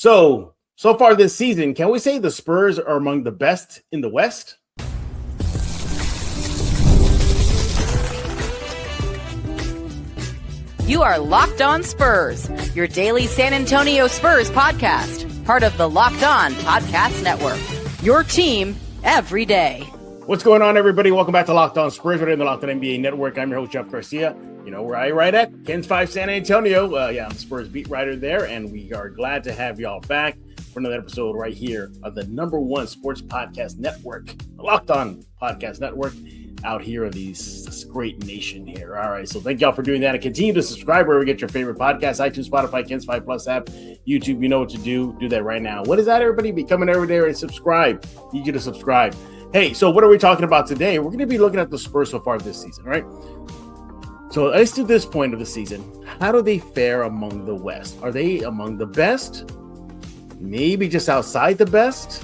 So far this season, can we say the Spurs are among the best in the West? You are Locked On Spurs, your daily San Antonio Spurs podcast, part of the Locked On Podcast Network. Your team every day. What's going on, everybody? Welcome back to Locked On Spurs. We're in the Locked On NBA Network. I'm your host, Jeff Garcia. You know where I write at? Ken's 5 San Antonio. I'm the Spurs beat writer there, and we are glad to have y'all back for another episode right here of the number one sports podcast network, the Locked On Podcast Network, out here in this great nation here. All right, so thank y'all for doing that, and continue to subscribe wherever you get your favorite podcasts: iTunes, Spotify, Ken's 5 Plus app, YouTube. You know what to do. Do that right now. What is that, everybody? Be coming over there and subscribe. Need you to subscribe. Hey, so what are we talking about today? We're going to be looking at the Spurs so far this season, right? So at least to this point of the season, how do they fare among the West? Are they among the best? Maybe just outside the best?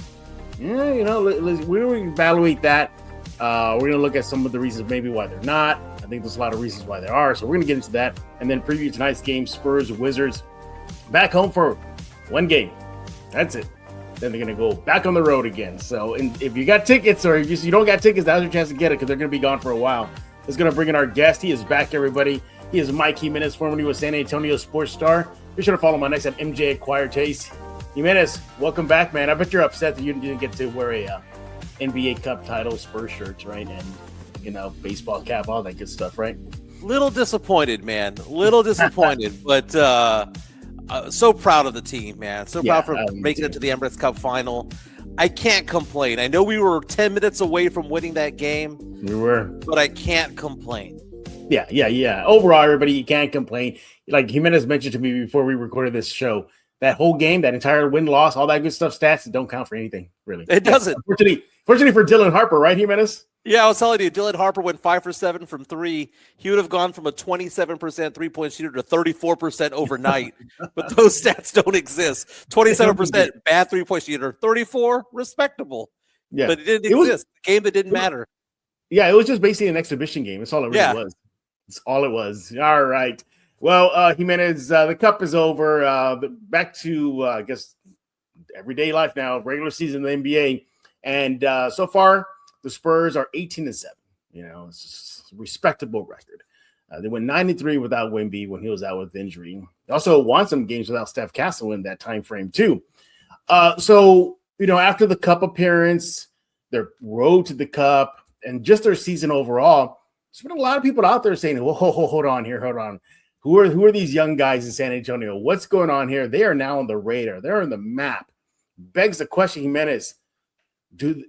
Yeah, we're going to evaluate that. We're going to look at some of the reasons maybe why they're not. I think there's a lot of reasons why they are. So we're going to get into that and then preview tonight's game, Spurs, Wizards, back home for one game. That's it. Then they're going to go back on the road again. So if you got tickets or if you don't got tickets, now's your chance to get it because they're going to be gone for a while. Let's going to bring in our guest. He is back, everybody. He is Mike Jimenez, formerly with San Antonio Sports Star. Be sure to follow him on X at MJ Acquired Taste. Jimenez, welcome back, man. I bet you're upset that you didn't get to wear a NBA Cup title, Spurs shirts, right? And, baseball cap, all that good stuff, right? Little disappointed, man. Little disappointed, but so proud of the team, man. So proud for making it to the Emirates Cup final. I can't complain. I know we were 10 minutes away from winning that game. We were. But I can't complain. Yeah. Overall, everybody, you can't complain. Like Jimenez mentioned to me before we recorded this show, that whole game, that entire win-loss, all that good stuff, stats, don't count for anything, really. It doesn't. Fortunately for Dylan Harper, right, Jimenez? Yeah, I was telling you, Dylan Harper went 5 for 7 from 3. He would have gone from a 27% three-point shooter to 34% overnight. But those stats don't exist. 27% bad three-point shooter, 34 respectable. Yeah, but it didn't exist. The game that didn't matter. Yeah, it was just basically an exhibition game. That's all it really was. That's all it was. All right. Well, Jimenez, the cup is over. Back to, I guess, everyday life now, regular season in the NBA. And so far, the Spurs are 18-7. It's a respectable record. They went 9-3 without Wemby when he was out with injury. They also won some games without Stephon Castle in that time frame too. So after the Cup appearance, their road to the Cup, and just their season overall, there's been a lot of people out there saying, "Whoa, hold on here, hold on. Who are these young guys in San Antonio? What's going on here? They are now on the radar. They're on the map." Begs the question, Jimenez.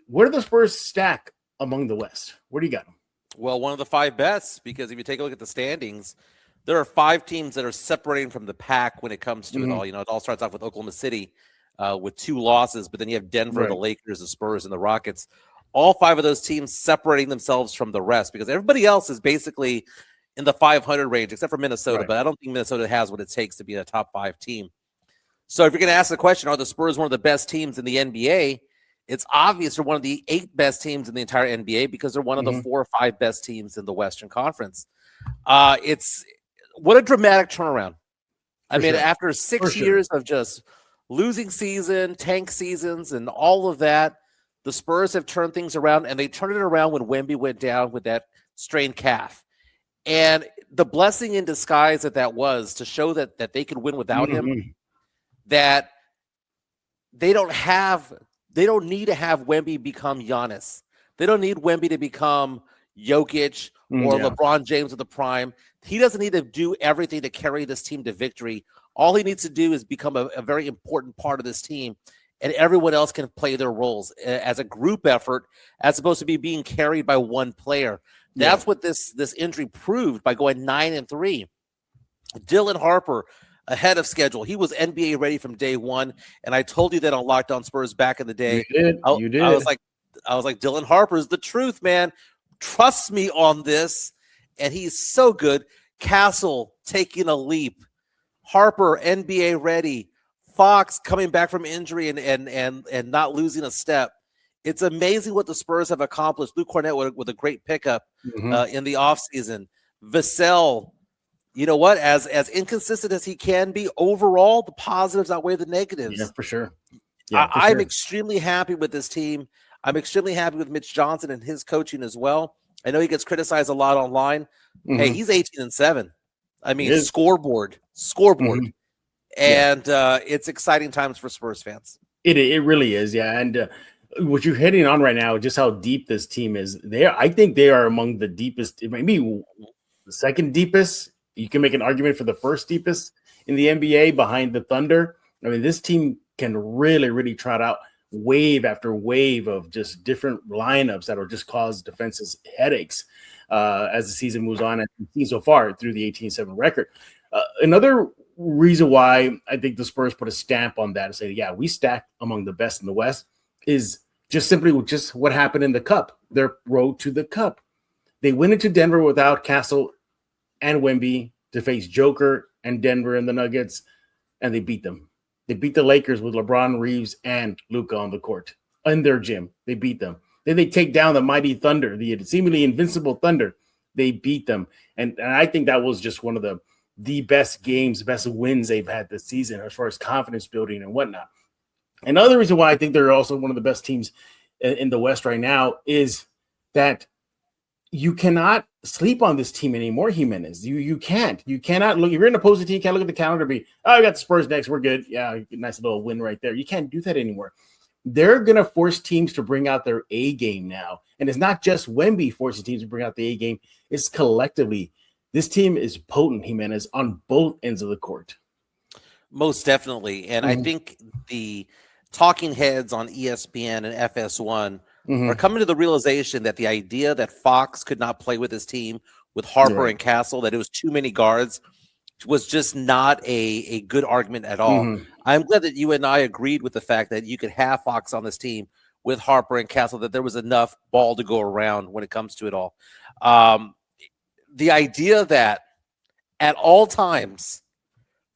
Where do the Spurs stack among the West? Where do you got them? Well, one of the 5 best, because if you take a look at the standings, there are 5 teams that are separating from the pack when it comes to it all. It all starts off with Oklahoma City with 2 losses, but then you have Denver, the Lakers, the Spurs, and the Rockets. All 5 of those teams separating themselves from the rest because everybody else is basically in the 500 range, except for Minnesota. But I don't think Minnesota has what it takes to be a top 5 team. So if you're going to ask the question, are the Spurs one of the best teams in the NBA? It's obvious they're one of the 8 best teams in the entire NBA because they're one of the 4 or 5 best teams in the Western Conference. It's what a dramatic turnaround. After 6 years of just losing season, tank seasons, and all of that, the Spurs have turned things around, and they turned it around when Wemby went down with that strained calf. And the blessing in disguise that was to show that they could win without him, that they don't need to have Wemby become Giannis. They don't need Wemby to become Jokic or LeBron James of the prime. He doesn't need to do everything to carry this team to victory. All he needs to do is become a very important part of this team, and everyone else can play their roles as a group effort as opposed to being carried by one player. That's what this injury proved by going 9-3. Dylan Harper ahead of schedule. He was NBA ready from day one, and I told you that on Locked On Spurs back in the day. You did. I was like, Dylan Harper's the truth, man. Trust me on this, and he's so good. Castle taking a leap. Harper NBA ready. Fox coming back from injury and not losing a step. It's amazing what the Spurs have accomplished. Luke Kornet with a great pickup in the offseason. Vassell you know what? As inconsistent as he can be, overall, the positives outweigh the negatives. Yeah, for sure. Yeah, I'm extremely happy with this team. I'm extremely happy with Mitch Johnson and his coaching as well. I know he gets criticized a lot online. Mm-hmm. Hey, he's 18-7. I mean, scoreboard. Mm-hmm. And it's exciting times for Spurs fans. It really is, yeah. And what you're hitting on right now, just how deep this team is. I think they are among the deepest, maybe the second deepest. You can make an argument for the first deepest in the NBA behind the Thunder. I mean, this team can really, really trot out wave after wave of just different lineups that will just cause defenses headaches as the season moves on, as we've seen so far through the 18-7 record. Another reason why I think the Spurs put a stamp on that and say, yeah, we stack among the best in the West is just simply just what happened in the Cup, their road to the Cup. They went into Denver without Castle and Wemby to face Joker and Denver and the Nuggets, and they beat them. They beat the Lakers with LeBron, Reeves, and Luka on the court in their gym. They beat them. Then they take down the mighty Thunder, the seemingly invincible Thunder. They beat them. And I think that was just one of the best games, best wins they've had this season as far as confidence building and whatnot. Another reason why I think they're also one of the best teams in the West right now is that you cannot sleep on this team anymore, Jimenez. You can't. You cannot look. If you're in an opposing team, you can't look at the calendar and be, oh, I got the Spurs next. We're good. Yeah, nice little win right there. You can't do that anymore. They're going to force teams to bring out their A game now. And it's not just Wemby forcing teams to bring out the A game. It's collectively. This team is potent, Jimenez, on both ends of the court. Most definitely. And I think the talking heads on ESPN and FS1 are coming to the realization that the idea that Fox could not play with his team with Harper and Castle, that it was too many guards, was just not a good argument at all. I'm glad that you and I agreed with the fact that you could have Fox on this team with Harper and Castle, that there was enough ball to go around when it comes to it all. The idea that at all times,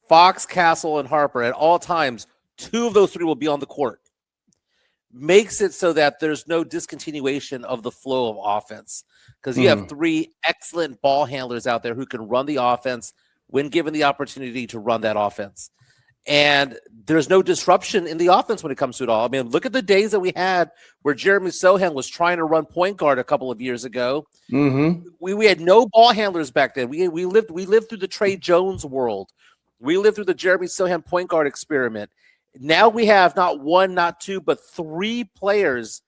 Fox, Castle, and Harper, at all times, two of those three will be on the court, makes it so that there's no discontinuation of the flow of offense, because you have three excellent ball handlers out there who can run the offense when given the opportunity to run that offense. And there's no disruption in the offense when it comes to it all. I mean, look at the days that we had where Jeremy Sohan was trying to run point guard a couple of years ago. We had no ball handlers back then. We lived through the Trey Jones world. We lived through the Jeremy Sohan point guard experiment. Now we have not one, not two, but three players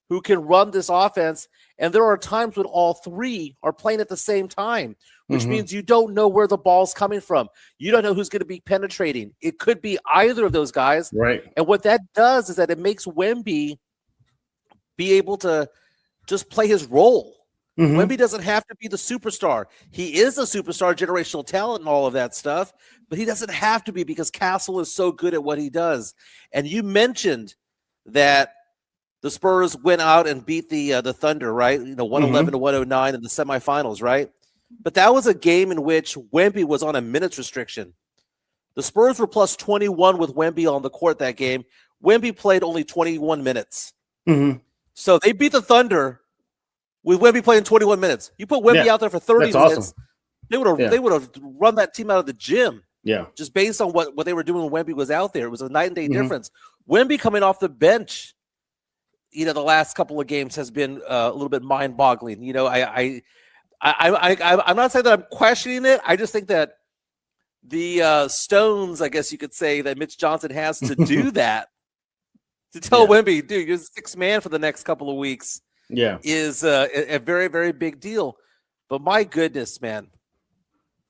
who can run this offense. And there are times when all three are playing at the same time, which means you don't know where the ball's coming from. You don't know who's going to be penetrating. It could be either of those guys. Right. And what that does is that it makes Wemby be able to just play his role. Wemby doesn't have to be the superstar. He is a superstar, generational talent and all of that stuff, but he doesn't have to be, because Castle is so good at what he does. And you mentioned that the Spurs went out and beat the Thunder, right? 111 to 109 in the semifinals, right? But that was a game in which Wemby was on a minutes restriction. The Spurs were plus 21 with Wemby on the court that game. Wemby played only 21 minutes. So they beat the Thunder with Wemby playing 21 minutes. You put Wemby out there for 30 minutes, awesome. They would have run that team out of the gym. Yeah. Just based on what they were doing when Wemby was out there. It was a night and day difference. Wemby coming off the bench, the last couple of games has been a little bit mind-boggling. I'm not saying that I'm questioning it. I just think that the stones, I guess you could say, that Mitch Johnson has to do that, to tell Wemby, dude, you're the sixth man for the next couple of weeks, is a very, very big deal. But my goodness, man,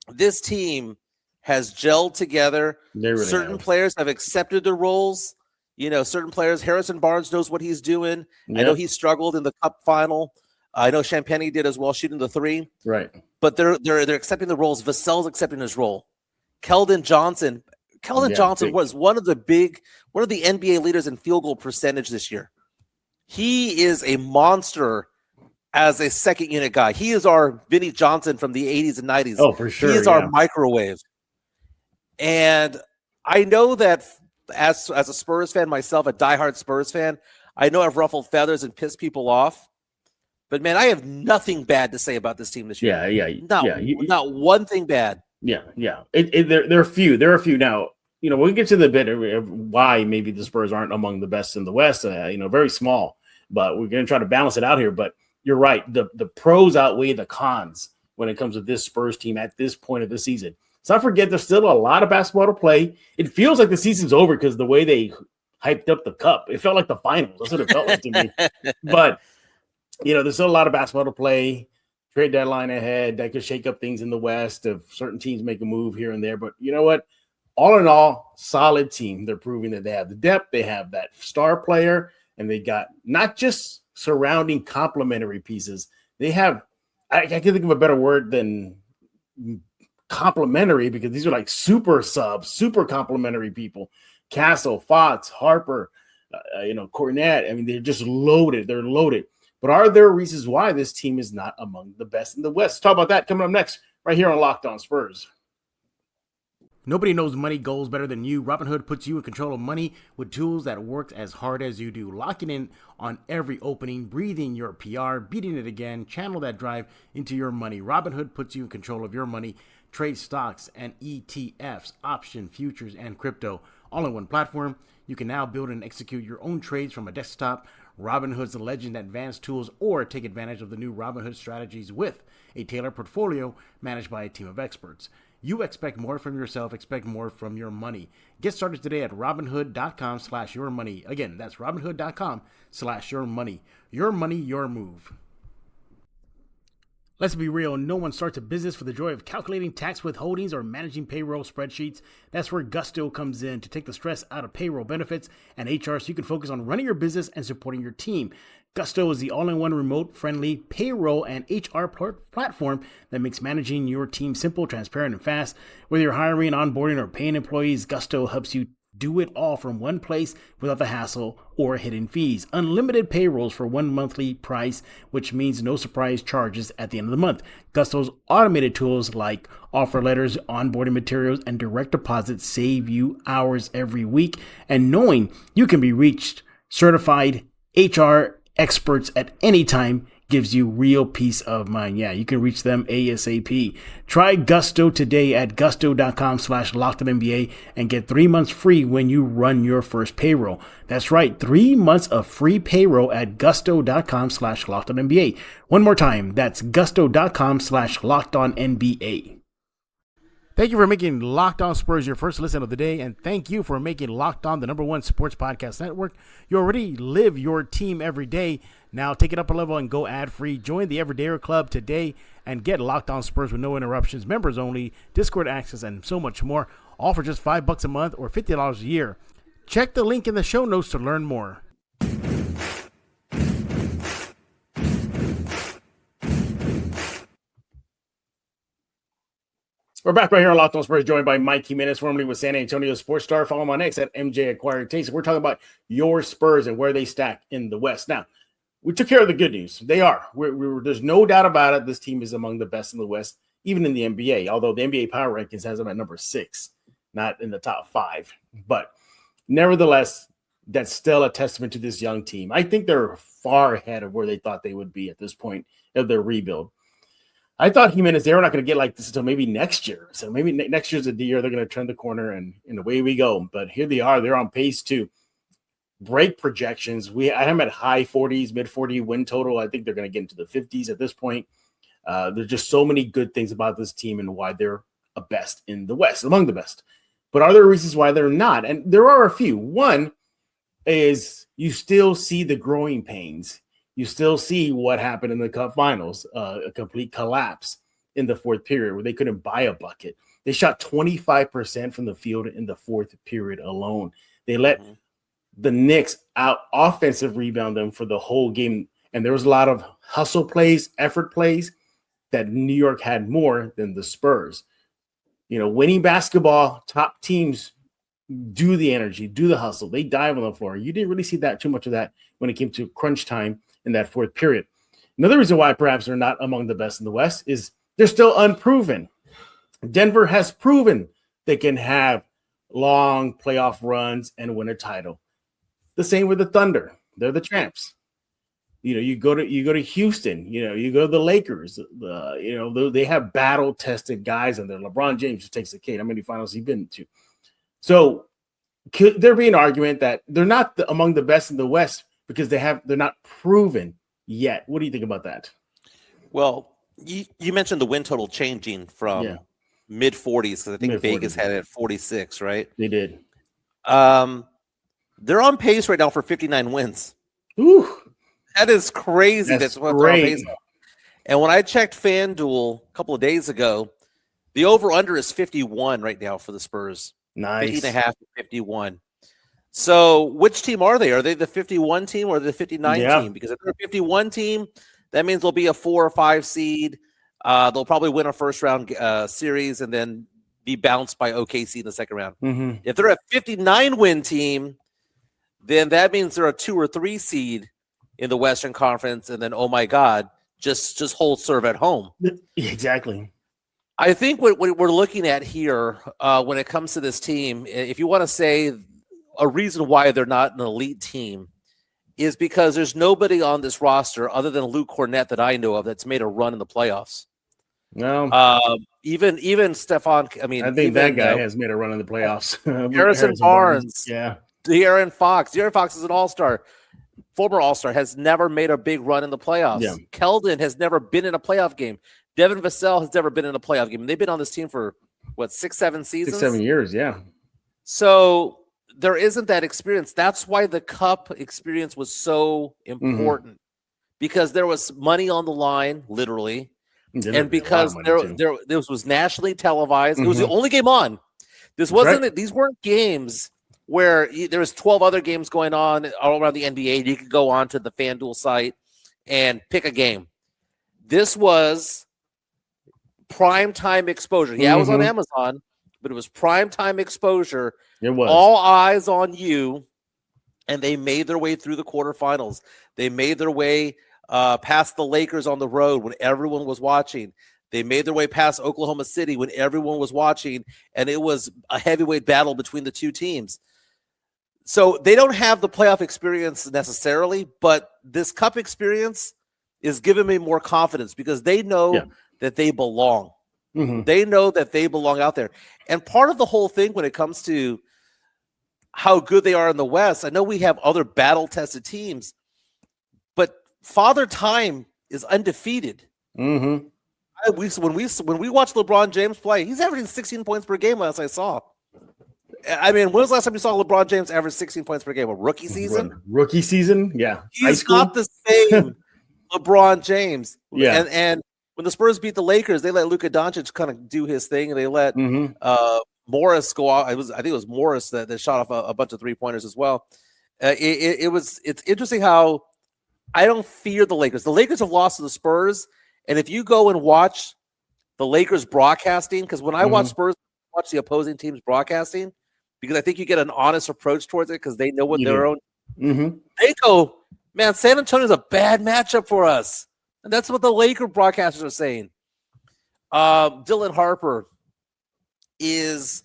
this team has gelled together. Really certain players have accepted their roles. Certain players, Harrison Barnes knows what he's doing. I know he struggled in the Cup final. I know Champagny did as well, shooting the three. Right. But they're accepting the roles. Vassell's accepting his role. Keldon Johnson was one of the NBA leaders in field goal percentage this year. He is a monster as a second unit guy. He is our Vinnie Johnson from the 80s and 90s. Oh, for sure. He is our microwave. And I know that as a Spurs fan myself, a diehard Spurs fan, I know I've ruffled feathers and pissed people off. But, man, I have nothing bad to say about this team this year. Yeah. Not one thing bad. Yeah. There are a few. There are a few now. We'll get to the bit of why maybe the Spurs aren't among the best in the West. Very small, but we're going to try to balance it out here. But you're right. The pros outweigh the cons when it comes to this Spurs team at this point of the season. Let's not forget there's still a lot of basketball to play. It feels like the season's over because the way they hyped up the cup, it felt like the finals. That's what it felt like to me. But there's still a lot of basketball to play. Trade deadline ahead that could shake up things in the West if certain teams make a move here and there. But you know what? All in all, solid team. They're proving that they have the depth, they have that star player, and they got not just surrounding complementary pieces. They have, I can't think of a better word than complementary, because these are like super subs, super complementary people. Castle, Fox, Harper, Kornet. I mean, they're just loaded. They're loaded. But are there reasons why this team is not among the best in the West? Let's talk about that coming up next, right here on Locked On Spurs. Nobody knows money goals better than you. Robinhood puts you in control of money with tools that work as hard as you do. Locking in on every opening, breathing your PR, beating it again, channel that drive into your money. Robinhood puts you in control of your money. Trade stocks and ETFs, option, futures, and crypto all in one platform. You can now build and execute your own trades from a desktop. Robinhood's Legend Advanced tools, or take advantage of the new Robinhood strategies with a tailored portfolio managed by a team of experts. You expect more from yourself, expect more from your money. Get started today at Robinhood.com/yourmoney. Again, that's Robinhood.com/yourmoney. Your money, your move. Let's be real, no one starts a business for the joy of calculating tax withholdings or managing payroll spreadsheets. That's where Gusto comes in to take the stress out of payroll benefits and HR so you can focus on running your business and supporting your team. Gusto is the all-in-one remote-friendly payroll and HR platform that makes managing your team simple, transparent, and fast. Whether you're hiring, onboarding, or paying employees, Gusto helps you do it all from one place without the hassle or hidden fees. Unlimited payrolls for one monthly price, which means no surprise charges at the end of the month. Gusto's automated tools like offer letters, onboarding materials, and direct deposits save you hours every week. And knowing you can be reached certified HR experts at any time gives you real peace of mind. Yeah, you can reach them ASAP. Try Gusto today at gusto.com/LockedOnNBA and get 3 months free when you run your first payroll. That's right, 3 months of free payroll at gusto.com/LockedOnNBA. One more time, that's gusto.com/LockedOnNBA. Thank you for making Locked On Spurs your first listen of the day, and thank you for making Locked On the #1 sports podcast network. You already live your team every day. Now take it up a level and go ad-free. Join the Everydayer Club today and get Locked On Spurs with no interruptions, members only, Discord access, and so much more, all for just $5 a month or $50 a year. Check the link in the show notes to learn more. We're back right here on Locked On Spurs, joined by Mike Jimenez, formerly with San Antonio Sports Star. Follow him on X at MJ Acquired Taste. We're talking about your Spurs and where they stack in the West. Now, we took care of the good news. They are. There's no doubt about it. This team is among the best in the West, even in the NBA, although the NBA Power Rankings has them at number 6, not in the top 5. But nevertheless, that's still a testament to this young team. I think they're far ahead of where they thought they would be at this point of their rebuild. I thought Jimenez, they were not going to get like this until maybe next year. So maybe next year's the year they're going to turn the corner and away we go. But here they are. They're on pace to break projections. I have them at high 40s, mid 40 win total. I think they're going to get into the 50s at this point. There's just so many good things about this team and why they're a best in the West, among the best. But are there reasons why they're not? And there are a few. One is you still see the growing pains. You still see what happened in the Cup Finals, a complete collapse in the fourth period where they couldn't buy a bucket. They shot 25% from the field in the fourth period alone. They let the Knicks out offensive rebound them for the whole game. And there was a lot of hustle plays, effort plays that New York had more than the Spurs. Winning basketball, top teams do the energy, do the hustle. They dive on the floor. You didn't really see that too much of that when it came to crunch time in that fourth period. Another reason why perhaps they're not among the best in the West is they're still unproven. Denver has proven they can have long playoff runs and win a title. The same with the Thunder. They're the champs. you go to Houston, you go to the Lakers, they have battle tested guys in there. LeBron James takes the cake. How many finals he been to? So could there be an argument that they're not among the best in the West because they're not proven yet? What do you think about that? Well, you mentioned the win total changing from mid 40s because I think mid-40s. Vegas had it at 46, right? They did. They're on pace right now for 59 wins. Ooh. That is crazy. That's what they're on pace on. And when I checked FanDuel a couple of days ago, the over-under is 51 right now for the Spurs. Nice. 50.5 to 51. So which team are they? Are they the 51 team or the 59 team? Because if they're a 51 team, that means they'll be a 4 or 5 seed. They'll probably win a first-round series and then be bounced by OKC in the second round. Mm-hmm. If they're a 59-win team, then that means they're a 2 or 3 seed in the Western Conference, and then, oh my God, just hold serve at home. Exactly. I think what we're looking at here when it comes to this team, if you want to say a reason why they're not an elite team, is because there's nobody on this roster other than Luke Kornet that I know of that's made a run in the playoffs. No. Even Stephon, I think that guy has made a run in the playoffs. Harrison Barnes. Yeah. De'Aaron Fox. De'Aaron Fox is an all-star. Former all-star, has never made a big run in the playoffs. Yeah. Keldon has never been in a playoff game. Devin Vassell has never been in a playoff game. And they've been on this team for, 6-7 seasons? 6-7 years, yeah. So there isn't that experience. That's why the Cup experience was so important. Because there was money on the line, literally. And because this was nationally televised. It was the only game on. This wasn't it. These weren't games where there was 12 other games going on all around the NBA. You could go on to the FanDuel site and pick a game. This was prime time exposure. Yeah, it was on Amazon, but it was prime time exposure. It was. All eyes on you, and they made their way through the quarterfinals. They made their way past the Lakers on the road when everyone was watching. They made their way past Oklahoma City when everyone was watching, and it was a heavyweight battle between the two teams. So they don't have the playoff experience necessarily, but this Cup experience is giving me more confidence because they know that they belong. They know that they belong out there. And part of the whole thing when it comes to how good they are in the West, I know we have other battle-tested teams, but Father Time is undefeated. When we watch LeBron James play, he's averaging 16 points per game last I saw. I mean, when was the last time you saw LeBron James average 16 points per game? A rookie season? Rookie season, yeah. He's not the same LeBron James. Yeah. And when the Spurs beat the Lakers, they let Luka Doncic kind of do his thing, and they let Morris go out. I think it was Morris that shot off a bunch of three-pointers as well. It's interesting how I don't fear the Lakers. The Lakers have lost to the Spurs, and if you go and watch the Lakers broadcasting, because when I watch Spurs, watch the opposing teams broadcasting, because I think you get an honest approach towards it because they know what their own. They go, man, San Antonio is a bad matchup for us, and that's what the Laker broadcasters are saying. Dylan Harper is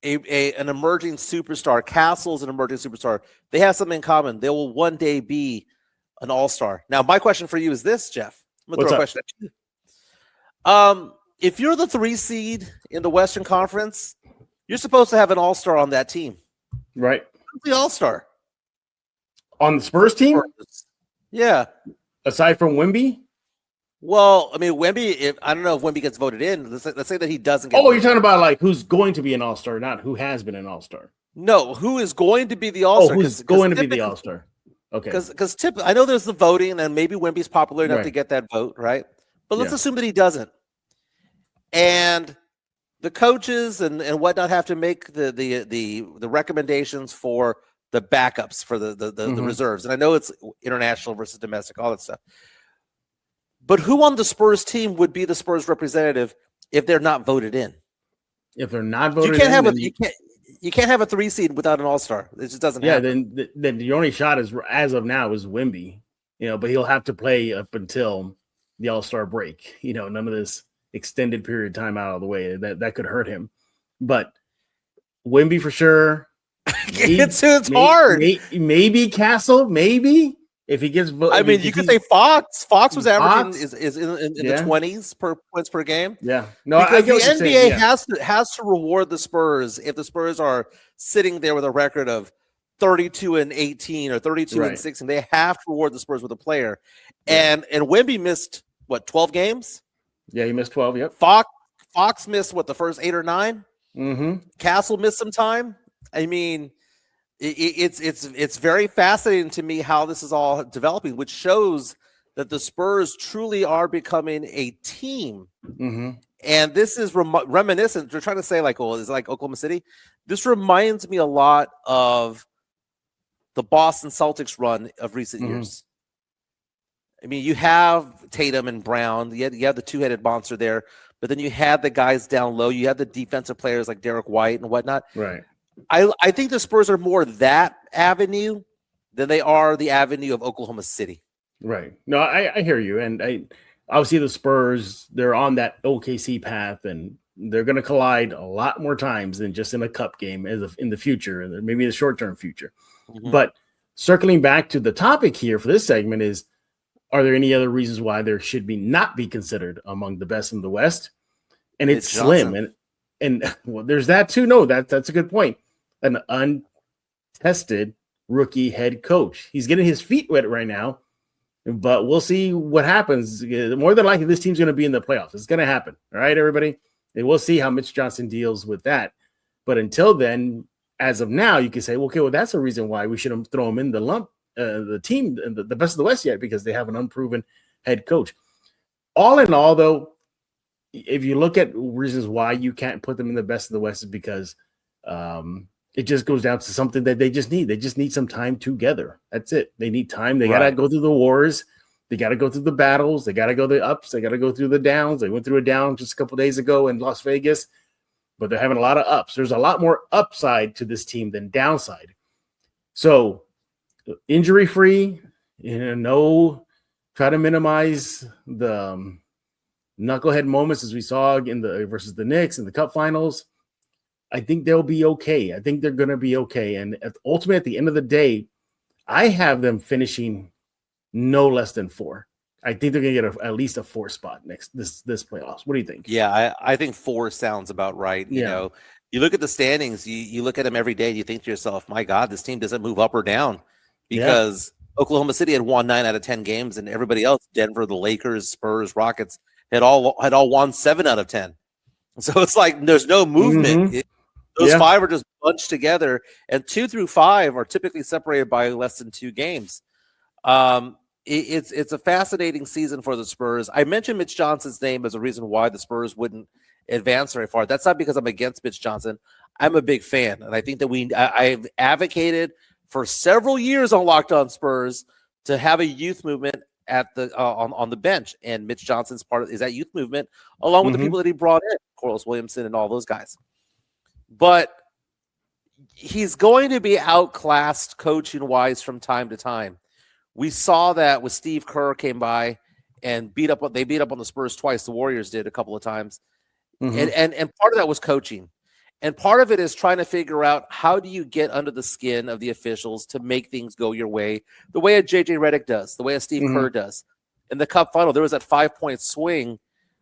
an emerging superstar. Castle is an emerging superstar. They have something in common. They will one day be an all-star. Now, my question for you is this, Jeff. I'm going to throw a question at you. If you're the 3 seed in the Western Conference, you're supposed to have an all-star on that team. Right. Who's the all-star? On the Spurs team? Yeah. Aside from Wemby? Well, I mean, Wemby, I don't know if Wemby gets voted in. Let's say that he doesn't get voted. You're talking about like who's going to be an all-star, not who has been an all-star. No, who is going to be the all-star. Who's going to be the all-star. Okay. Because I know there's the voting, and maybe Wemby's popular enough to get that vote, right? But let's assume that he doesn't. And the coaches and whatnot have to make the recommendations for the backups for the reserves. And I know it's international versus domestic, all that stuff. But who on the Spurs team would be the Spurs representative if they're not voted in? If they're not voted you can't have a 3 seed without an all-star. It just doesn't happen. Then the only shot is as of now is Wemby, but he'll have to play up until the all-star break. None of this extended period of time out of the way that could hurt him. But Wemby for sure. It's hard. Maybe Castle, maybe if he gets, I mean, you could say Fox. Fox was averaging Fox? is in the 20s per points per game. Yeah, no, because the NBA has to reward the Spurs if the Spurs are sitting there with a record of 32-18 or 32-16. They have to reward the Spurs with a player, and Wemby missed what 12 games. Yeah, he missed 12. Yep. Fox missed what the first 8 or 9. Mm-hmm. Castle missed some time. I mean, it's very fascinating to me how this is all developing, which shows that the Spurs truly are becoming a team. Mm-hmm. And this is reminiscent. They're trying to say like, oh, is it like Oklahoma City? This reminds me a lot of the Boston Celtics run of recent years. I mean, you have Tatum and Brown. You have the two-headed monster there, but then you had the guys down low. You have the defensive players like Derek White and whatnot. Right. I think the Spurs are more that avenue than they are the avenue of Oklahoma City. Right. No, I hear you. And obviously the Spurs, they're on that OKC path, and they're going to collide a lot more times than just in a cup game in the future, maybe the short-term future. Mm-hmm. But circling back to the topic here for this segment is, are there any other reasons why there should not be considered among the best in the West? And it's slim. And well, there's that too. No, that's a good point. An untested rookie head coach. He's getting his feet wet right now, but we'll see what happens. More than likely, this team's going to be in the playoffs. It's going to happen. All right, everybody? And we'll see how Mitch Johnson deals with that. But until then, as of now, you can say, okay, well, that's a reason why we shouldn't throw him in the team, the best of the West yet, because they have an unproven head coach. All in all, though, if you look at reasons why you can't put them in the best of the West, is because it just goes down to something that they just need. They just need some time together. That's it. They need time. They got to go through the wars. They got to go through the battles. They got to go the ups. They got to go through the downs. They went through a down just a couple days ago in Las Vegas, but they're having a lot of ups. There's a lot more upside to this team than downside. So injury-free, try to minimize the knucklehead moments as we saw in versus the Knicks in the Cup Finals. I think they'll be okay. I think they're going to be okay. And ultimately, at the end of the day, I have them finishing no less than 4. I think they're going to get at least a 4 spot this playoffs. What do you think? Yeah, I think 4 sounds about right. You know, you look at the standings, you look at them every day, and you think to yourself, my God, this team doesn't move up or down, because Oklahoma City had won 9 out of 10 games, and everybody else, Denver, the Lakers, Spurs, Rockets, had all won 7 out of 10. So it's like there's no movement. Mm-hmm. Those 5 are just bunched together, and 2 through 5 are typically separated by less than 2 games. It's a fascinating season for the Spurs. I mentioned Mitch Johnson's name as a reason why the Spurs wouldn't advance very far. That's not because I'm against Mitch Johnson. I'm a big fan, and I think that I've advocated for several years on Locked On Spurs to have a youth movement at the on the bench, and Mitch Johnson's is that youth movement, along with the people that he brought in, Corliss Williamson and all those guys. But he's going to be outclassed coaching-wise from time to time. We saw that with Steve Kerr came by and beat up on the Spurs twice. The Warriors did a couple of times. And part of that was coaching. And part of it is trying to figure out, how do you get under the skin of the officials to make things go your way, the way a JJ Redick does, the way a Steve Kerr does. In the Cup final, there was that 5-point swing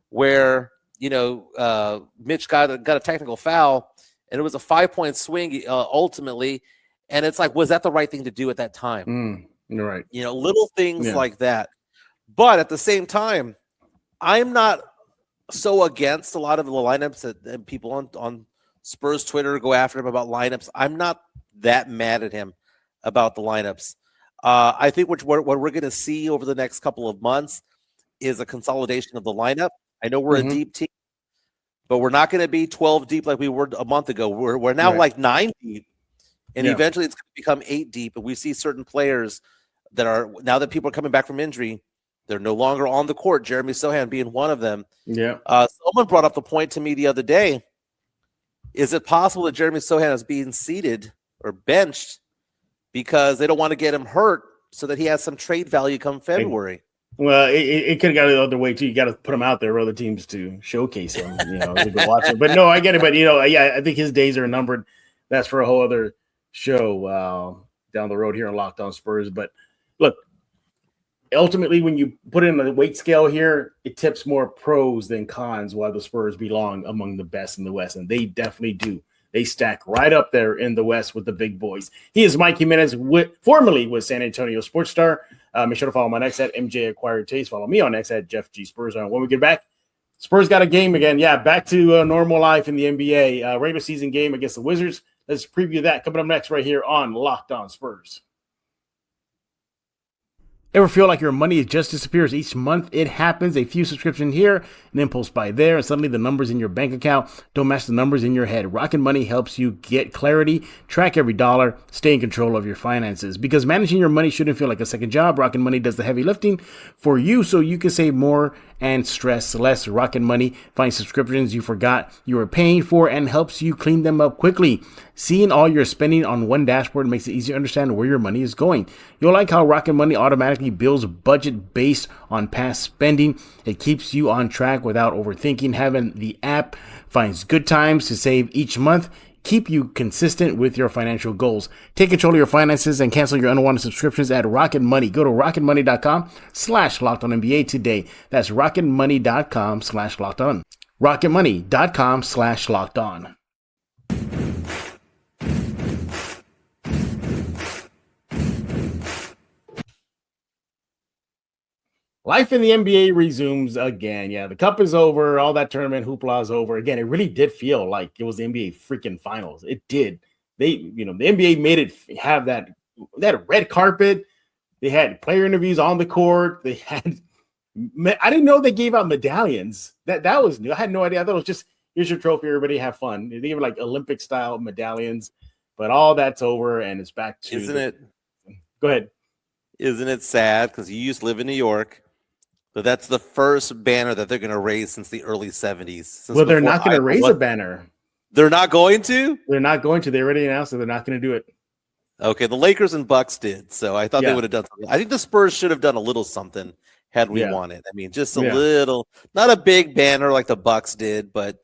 where, Mitch got a technical foul, and it was a 5-point swing ultimately. And it's like, was that the right thing to do at that time? You're right. Little things like that. But at the same time, I'm not so against a lot of the lineups that people on Spurs Twitter go after him about lineups. I'm not that mad at him about the lineups. I think what we're going to see over the next couple of months is a consolidation of the lineup. I know we're a deep team, but we're not going to be 12 deep like we were a month ago. We're now like 9 deep, and eventually it's going to become 8 deep. And we see certain players that are, now that people are coming back from injury, they're no longer on the court. Jeremy Sohan being one of them. Someone brought up the point to me the other day. Is it possible that Jeremy Sohan is being seated or benched because they don't want to get him hurt so that he has some trade value come February? Well, it could have gone the other way too. You got to put him out there for other teams to showcase him, to go watch him. But no, I get it. But I think his days are numbered. That's for a whole other show down the road here on Locked On Spurs. But look, ultimately, when you put it in the weight scale here, it tips more pros than cons, while the Spurs belong among the best in the West, and they definitely do. They stack right up there in the West with the big boys. He is Mike Jimenez, formerly with San Antonio Sports Star. Make sure to follow him on X at MJ Acquired Taste. Follow me on X at Jeff G Spurs. When we get back, Spurs got a game again. Yeah, back to normal life in the NBA. Regular season game against the Wizards. Let's preview that coming up next right here on Locked On Spurs. Ever feel like your money just disappears each month? It happens. A few subscriptions here, an impulse buy there, and suddenly the numbers in your bank account don't match the numbers in your head. Rocket Money helps you get clarity, track every dollar, stay in control of your finances. Because managing your money shouldn't feel like a second job. Rocket Money does the heavy lifting for you so you can save more and stress less. Rocket Money finds subscriptions you forgot you were paying for and helps you clean them up quickly. Seeing all your spending on one dashboard makes it easy to understand where your money is going. You'll like how Rocket Money automatically builds a budget based on past spending. It keeps you on track without overthinking. Having the app finds good times to save each month. Keep you consistent with your financial goals. Take control of your finances and cancel your unwanted subscriptions at Rocket Money. Go to rocketmoney.com/LockedOnNBA today. That's rocketmoney.com/LockedOn. rocketmoney.com/LockedOn. Life in the NBA resumes again. Yeah, the cup is over. All that tournament hoopla is over. Again, it really did feel like it was the NBA freaking finals. It did. The NBA made it have that red carpet. They had player interviews on the court. They had, I didn't know they gave out medallions. That was new. I had no idea. I thought it was just, here's your trophy. Everybody have fun. They gave like Olympic style medallions, but all that's over and it's back to. Go ahead. Isn't it sad? Because you used to live in New York. But that's the first banner that they're going to raise since the early 70s. Well, they're not going to raise a banner. They're not going to? They're not going to. They already announced that they're not going to do it. Okay, the Lakers and Bucks did. So I thought they would have done something. I think the Spurs should have done a little something had we wanted. I mean, just a little, not a big banner like the Bucks did, but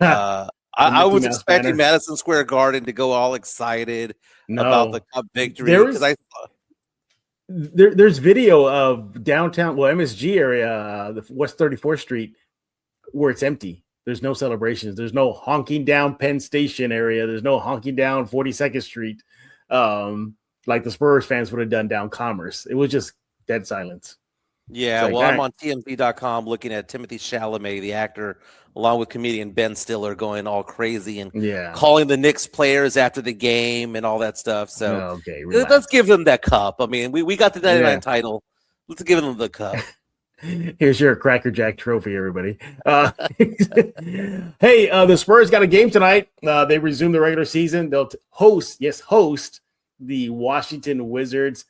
I was expecting Madison Square Garden to go all excited about the cup victory. There's video of downtown, MSG area, the West 34th Street, where it's empty. There's no celebrations. There's no honking down Penn Station area. There's no honking down 42nd Street, like the Spurs fans would have done down Commerce. It was just dead silence. Yeah, I'm on TMZ.com looking at Timothée Chalamet, the actor, along with comedian Ben Stiller, going all crazy and calling the Knicks players after the game and all that stuff. So let's give them that cup. I mean, we got the 99 title. Let's give them the cup. Here's your Cracker Jack trophy, everybody. Hey, the Spurs got a game tonight. They resume the regular season. They'll host the Washington Wizards.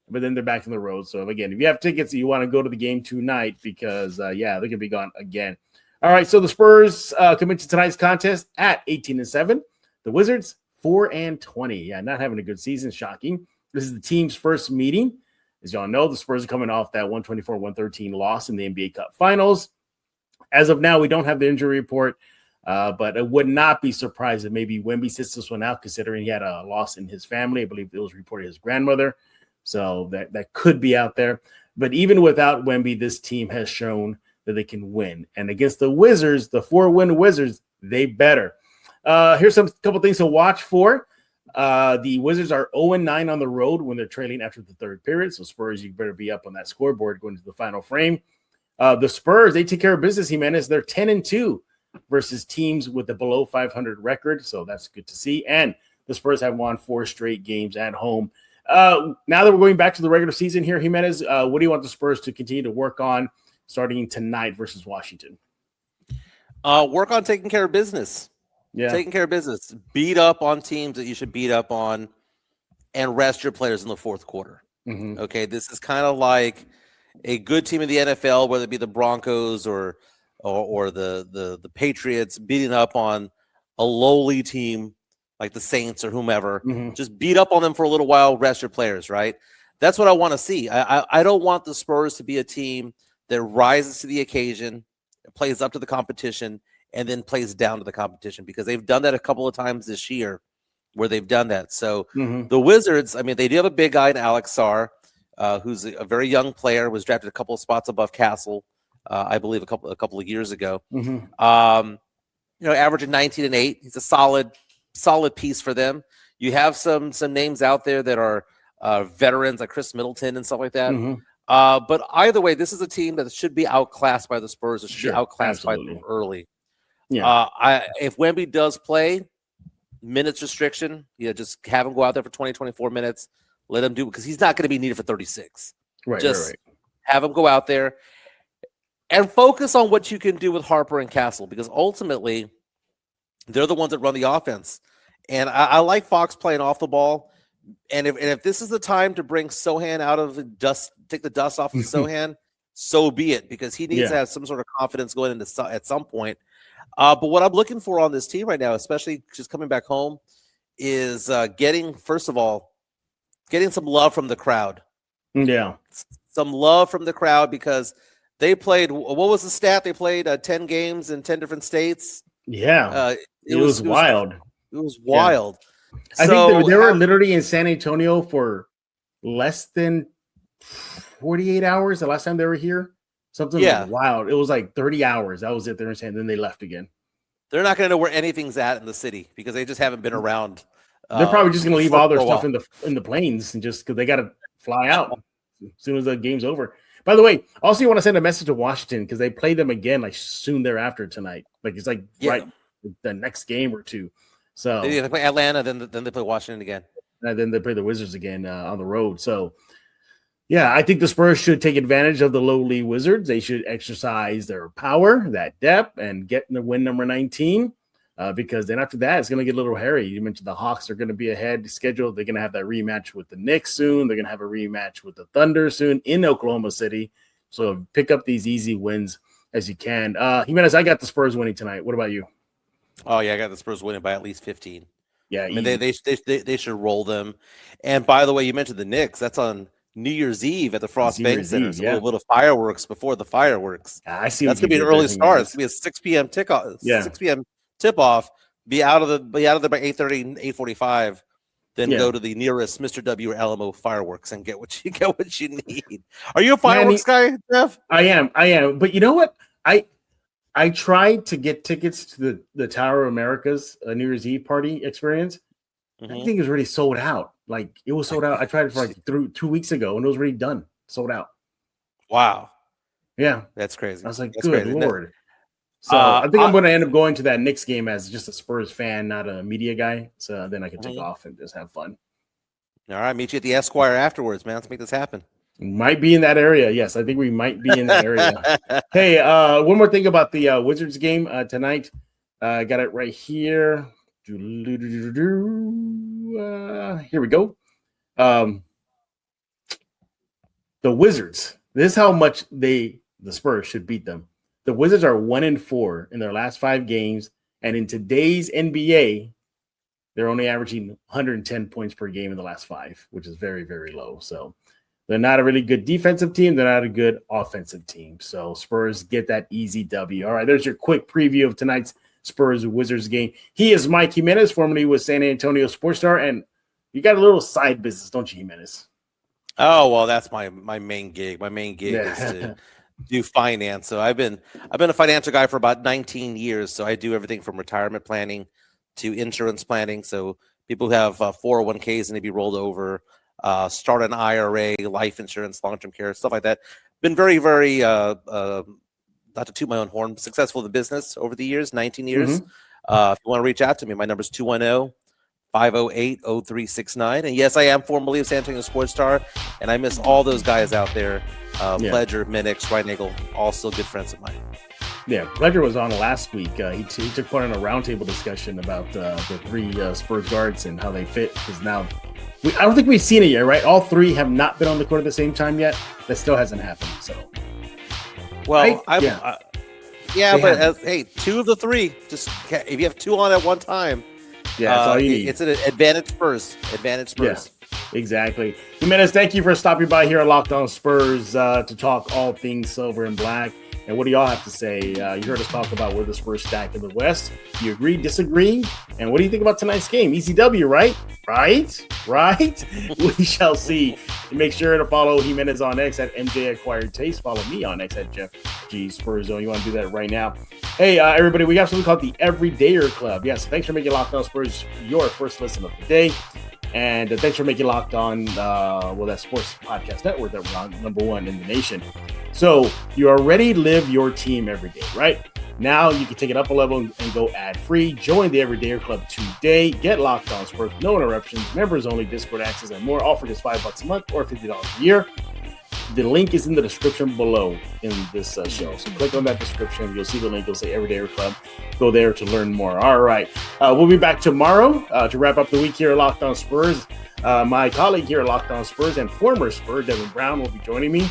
But then they're back on the road. So, again, if you have tickets, you want to go to the game tonight because, they're going to be gone again. All right, so the Spurs come into tonight's contest at 18-7. The Wizards, 4-20. Yeah, not having a good season. Shocking. This is the team's first meeting. As y'all know, the Spurs are coming off that 124-113 loss in the NBA Cup Finals. As of now, we don't have the injury report, but I would not be surprised if maybe Wemby sits this one out, considering he had a loss in his family. I believe it was reported his grandmother. So that could be out there. But even without Wemby, this team has shown that they can win. And against the Wizards, the 4-win Wizards, they better. Here's couple things to watch for. The Wizards are 0-9 on the road when they're trailing after the third period. So Spurs, you better be up on that scoreboard going to the final frame. The Spurs, they take care of business, Jimenez. They're 10-2 versus teams with a below 500 record. So that's good to see. And the Spurs have won 4 straight games at home. Now that we're going back to the regular season here, Jimenez, what do you want the Spurs to continue to work on starting tonight versus Washington? Work on taking care of business. Yeah. Taking care of business. Beat up on teams that you should beat up on and rest your players in the fourth quarter. Mm-hmm. Okay, this is kind of like a good team in the NFL, whether it be the Broncos or the Patriots, beating up on a lowly team like the Saints or whomever. Mm-hmm. Just beat up on them for a little while, rest your players, right? That's what I want to see. I don't want the Spurs to be a team that rises to the occasion, plays up to the competition, and then plays down to the competition, because they've done that a couple of times this year where they've done that. So the Wizards, I mean, they do have a big guy in Alex Sarr. who's a very young player, was drafted a couple of spots above Castle, I believe a couple of years ago. Averaging 19 and 8. He's a solid piece for them. You have some names out there that are veterans like Chris Middleton and stuff like that. But either way, this is a team that should be outclassed by the Spurs. It should be outclassed by them early. If Wemby does play, minutes restriction, just have him go out there for 20, 24 minutes. Let him do it because he's not going to be needed for 36. Right. Have him go out there and focus on what you can do with Harper and Castle, because ultimately they're the ones that run the offense. And I like Fox playing off the ball. And if this is the time to bring Sohan out of the dust, take the dust off of Sohan, so be it, because he needs to have some sort of confidence going into at some point. But what I'm looking for on this team right now, especially just coming back home, is getting some love from the crowd. Some love from the crowd, because they played, what was the stat? They played 10 games in 10 different states. It was wild. It was wild. I think they were literally in San Antonio for less than 48 hours the last time they were here. Something like wild. It was like 30 hours. That was it. They were saying, then they left again. They're not going to know where anything's at in the city because they just haven't been around. They're probably just going to leave all their stuff in the planes, and just because they got to fly out as soon as the game's over. By the way, also you want to send a message to Washington because they play them again like soon thereafter tonight. Like it's like right the next game or two. So they play Atlanta, then they play Washington again, and then they play the Wizards again on the road. So yeah, I think the Spurs should take advantage of the lowly Wizards. They should exercise their power, that depth, and get the win number 19. Because then after that, it's going to get a little hairy. You mentioned the Hawks are going to be ahead scheduled. They're going to have that rematch with the Knicks soon. They're going to have a rematch with the Thunder soon in Oklahoma City. So pick up these easy wins as you can. Jimenez, I got the Spurs winning tonight. What about you? Oh yeah, I got the Spurs winning by at least 15. Yeah, I mean, they should roll them. And by the way, you mentioned the Knicks. That's on New Year's Eve at the Frost Bank Center. So a little fireworks before the fireworks. I see. That's gonna be an early start. It's gonna be a 6 p.m. tip-off. 6 p.m. tip-off. Be out of there by 8:30, 8:45. Then go to the nearest Mr. W or Alamo fireworks and get what you need. Are you a fireworks guy, Jeff? I am. But you know what? I tried to get tickets to the Tower of America's New Year's Eve party experience. I think it was already sold out. Like it was sold out. I tried it for like 2 weeks ago, and it was already done, sold out. Wow. Yeah, that's crazy. I was like, good Lord. So I think I'm going to end up going to that Knicks game as just a Spurs fan, not a media guy. So then I can take off and just have fun. All right, meet you at the Esquire afterwards, man. Let's make this happen. Might be in that area. Yes, I think we might be in that area. Hey, one more thing about the Wizards game tonight. I got it right here. Here we go. The Wizards. This is how much the Spurs should beat them. The Wizards are 1-4 in their last 5 games, and in today's NBA, they're only averaging 110 points per game in the last 5, which is very, very low. So they're not a really good defensive team. They're not a good offensive team. So Spurs get that easy W. All right, there's your quick preview of tonight's Spurs-Wizards game. He is Mike Jimenez, formerly with San Antonio Sports Star, and you got a little side business, don't you, Jimenez? Oh, well, that's my main gig. My main gig is to do finance. So I've been a financial guy for about 19 years. So I do everything from retirement planning to insurance planning. So people who have 401ks and they be rolled over, start an IRA, life insurance, long-term care, stuff like that. Been very, very, not to toot my own horn, successful in the business over the years, 19 years. If you want to reach out to me, my number is 210-508-0369. And yes, I am formerly of San Antonio Sports Star, and I miss all those guys out there. Pledger, Minix, Right Nagel, all still good friends of mine. Yeah, Pledger was on last week. He took part in a roundtable discussion about the 3 Spurs guards and how they fit. Because now, I don't think we've seen it yet, right? All 3 have not been on the court at the same time yet. That still hasn't happened. So, well, hey, 2 of the 3. Just if you have 2 on at one time, that's all you need. It's an advantage Spurs. Yeah. Exactly. Jimenez, thank you for stopping by here at Locked On Spurs to talk all things silver and black. And what do y'all have to say? You heard us talk about where the Spurs stack in the West. Do you agree, disagree? And what do you think about tonight's game? ECW, right? Right? We shall see. And make sure to follow Jimenez on X at MJ Acquired Taste. Follow me on X at Jeff G Spurs Zone. You want to do that right now. Hey, everybody, we got something called the Everydayer Club. Yes, thanks for making Locked On Spurs your first listen of the day. And thanks for making Locked On, that sports podcast network that we're on, #1 in the nation. So you already live your team every day, right? Now you can take it up a level and go ad-free. Join the Everydayer Club today. Get Locked On Spurs, no interruptions, members-only Discord access, and more. All for just $5 a month or $50 a year. The link is in the description below in this show. So click on that description. You'll see the link. It'll say Everydayer Club. Go there to learn more. All right. We'll be back tomorrow to wrap up the week here at Locked On Spurs. My colleague here at Locked On Spurs and former Spur, Devin Brown, will be joining me.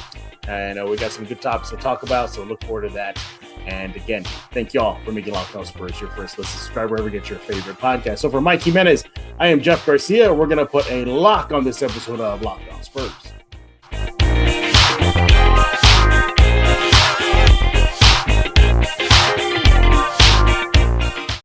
And we got some good topics to talk about, so look forward to that. And again, thank you all for making Locked On Spurs your first listen. Subscribe wherever you get your favorite podcast. So for Mike Jimenez, I am Jeff Garcia. We're going to put a lock on this episode of Locked On Spurs.